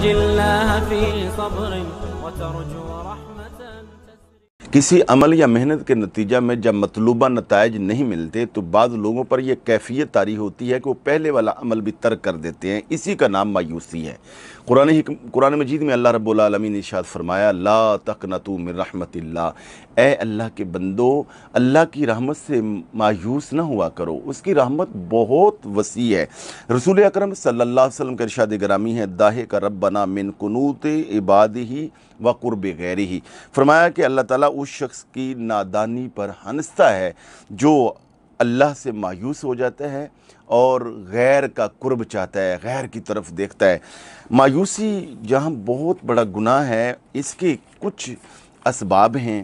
ترج الله في صبر وترجو رحمة کسی عمل یا محنت کے نتیجہ میں جب مطلوبہ نتائج نہیں ملتے تو بعض لوگوں پر یہ کیفیت طاری ہوتی ہے کہ وہ پہلے والا عمل بھی ترک کر دیتے ہیں۔ اسی کا نام مایوسی ہے۔ قرآن مجید میں اللہ رب العالمین نے ارشاد فرمایا لا تقنطوا من رحمت اللہ، اے اللہ کے بندو اللہ کی رحمت سے مایوس نہ ہوا کرو، اس کی رحمت بہت وسیع ہے۔ رسول اکرم صلی اللہ علیہ وسلم کا ارشاد گرامی ہے داہک ربنا من قنوط عبادہ و قرب غیرہ، فرمایا کہ اللہ تعالیٰ اس شخص کی نادانی پر ہنستا ہے جو اللہ سے مایوس ہو جاتا ہے اور غیر کا قرب چاہتا ہے، غیر کی طرف دیکھتا ہے۔ مایوسی جہاں بہت بڑا گناہ ہے، اس کے کچھ اسباب ہیں،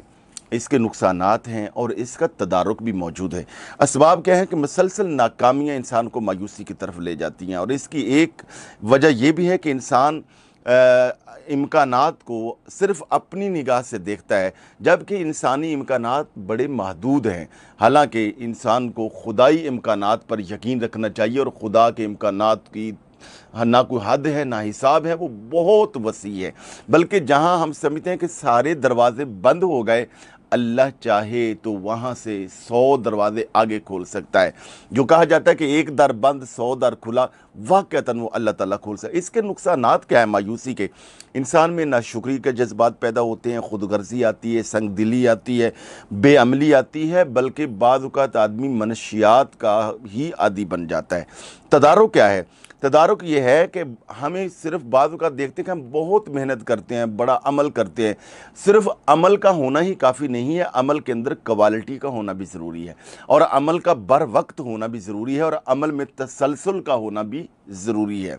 اس کے نقصانات ہیں اور اس کا تدارک بھی موجود ہے۔ اسباب کیا ہے کہ مسلسل ناکامیاں انسان کو مایوسی کی طرف لے جاتی ہیں، اور اس کی ایک وجہ یہ بھی ہے کہ انسان امکانات کو صرف اپنی نگاہ سے دیکھتا ہے، جبکہ انسانی امکانات بڑے محدود ہیں۔ حالانکہ انسان کو خدائی امکانات پر یقین رکھنا چاہیے، اور خدا کے امکانات کی نہ کوئی حد ہے نہ حساب ہے، وہ بہت وسیع ہے۔ بلکہ جہاں ہم سمجھتے ہیں کہ سارے دروازے بند ہو گئے، اللہ چاہے تو وہاں سے 100 دروازے آگے کھول سکتا ہے۔ جو کہا جاتا ہے کہ ایک در بند 100 در کھلا، واقعتاً وہ اللہ تعالیٰ کھول سکتا ہے۔ اس کے نقصانات کیا ہیں مایوسی کے؟ انسان میں ناشکری کے جذبات پیدا ہوتے ہیں، خود غرضی آتی ہے، سنگ دلی آتی ہے، بے عملی آتی ہے، بلکہ بعض اوقات آدمی منشیات کا ہی عادی بن جاتا ہے۔ تدارک کیا ہے؟ تدارک یہ ہے کہ ہمیں صرف بعض اوقات دیکھتے ہیں کہ ہم بہت محنت کرتے ہیں، بڑا عمل کرتے ہیں، صرف عمل کا ہونا ہی کافی نہیں ہے، عمل کے اندر کوالٹی کا ہونا بھی ضروری ہے، اور عمل کا بر وقت ہونا بھی ضروری ہے، اور عمل میں تسلسل کا ہونا بھی ضروری ہے۔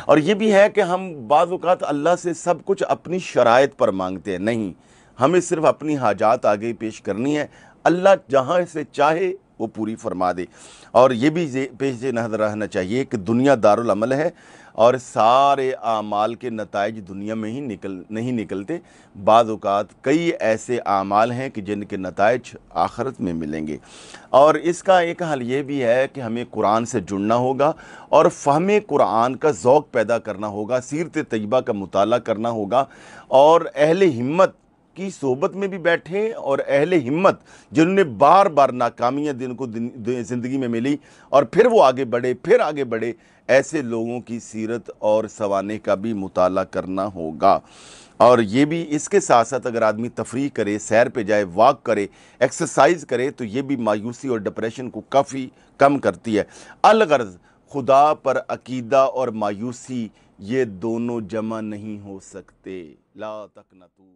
اور یہ بھی ہے کہ ہم بعض اوقات اللہ سے سب کچھ اپنی شرائط پر مانگتے ہیں، نہیں، ہمیں صرف اپنی حاجات آگے پیش کرنی ہے، اللہ جہاں سے چاہے وہ پوری فرما دے۔ اور یہ بھی پیش نظر رہنا چاہیے کہ دنیا دارالعمل ہے، اور سارے اعمال کے نتائج دنیا میں ہی نہیں نکلتے۔ بعض اوقات کئی ایسے اعمال ہیں کہ جن کے نتائج آخرت میں ملیں گے۔ اور اس کا ایک حل یہ بھی ہے کہ ہمیں قرآن سے جڑنا ہوگا، اور فہم قرآن کا ذوق پیدا کرنا ہوگا، سیرت طیبہ کا مطالعہ کرنا ہوگا، اور اہل ہمت کی صحبت میں بھی بیٹھیں، اور اہل ہمت جنہوں نے بار بار ناکامیاں زندگی میں ملی اور پھر وہ آگے بڑھے، ایسے لوگوں کی سیرت اور سوانح کا بھی مطالعہ کرنا ہوگا۔ اور یہ بھی اس کے ساتھ ساتھ اگر آدمی تفریح کرے، سیر پہ جائے، واک کرے، ایکسرسائز کرے، تو یہ بھی مایوسی اور ڈپریشن کو کافی کم کرتی ہے۔ الغرض خدا پر عقیدہ اور مایوسی یہ دونوں جمع نہیں ہو سکتے۔ لا تقنطوا